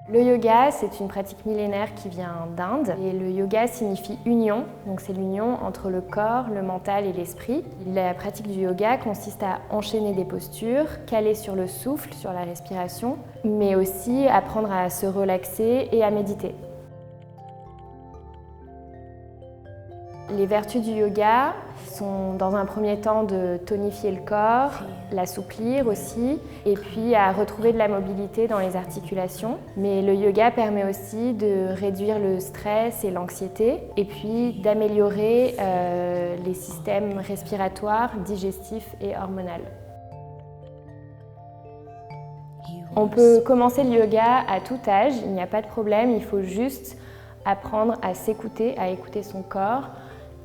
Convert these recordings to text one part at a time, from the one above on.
Le yoga, c'est une pratique millénaire qui vient d'Inde et le yoga signifie union, donc c'est l'union entre le corps, le mental et l'esprit. La pratique du yoga consiste à enchaîner des postures, caler sur le souffle, sur la respiration, mais aussi apprendre à se relaxer et à méditer. Les vertus du yoga sont dans un premier temps de tonifier le corps, l'assouplir aussi, et puis à retrouver de la mobilité dans les articulations. Mais le yoga permet aussi de réduire le stress et l'anxiété, et puis d'améliorer les systèmes respiratoires, digestifs et hormonaux. On peut commencer le yoga à tout âge, il n'y a pas de problème, il faut juste apprendre à s'écouter, à écouter son corps,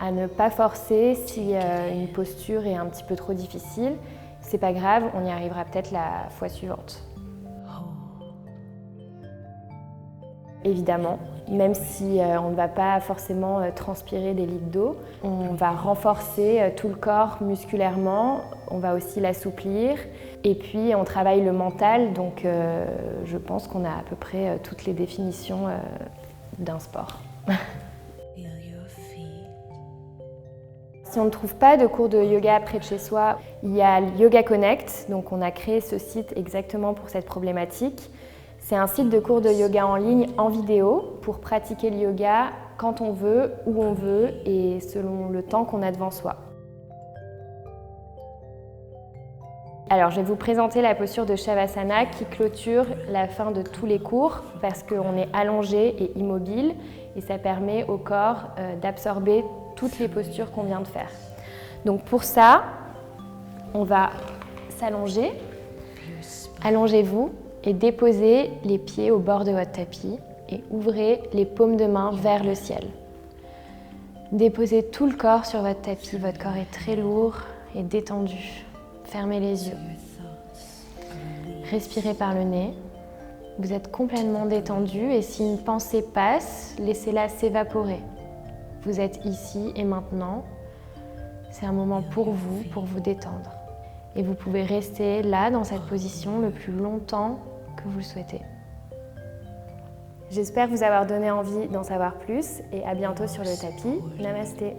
à ne pas forcer si une posture est un petit peu trop difficile. C'est pas grave, on y arrivera peut-être la fois suivante. Évidemment, même si on ne va pas forcément transpirer des litres d'eau, on va renforcer tout le corps musculairement, on va aussi l'assouplir et puis on travaille le mental, donc je pense qu'on a à peu près toutes les définitions d'un sport. Si on ne trouve pas de cours de yoga près de chez soi, il y a Yoga Connect, donc on a créé ce site exactement pour cette problématique. C'est un site de cours de yoga en ligne en vidéo pour pratiquer le yoga quand on veut, où on veut et selon le temps qu'on a devant soi. Alors, je vais vous présenter la posture de Shavasana qui clôture la fin de tous les cours parce qu'on est allongé et immobile et ça permet au corps d'absorber toutes les postures qu'on vient de faire. Donc pour ça, on va s'allonger. Allongez-vous et déposez les pieds au bord de votre tapis et ouvrez les paumes de main vers le ciel. Déposez tout le corps sur votre tapis, votre corps est très lourd et détendu. Fermez les yeux. Respirez par le nez. Vous êtes complètement détendu et si une pensée passe, laissez-la s'évaporer. Vous êtes ici et maintenant. C'est un moment pour vous détendre. Et vous pouvez rester là, dans cette position, le plus longtemps que vous le souhaitez. J'espère vous avoir donné envie d'en savoir plus et à bientôt sur le tapis. Namasté.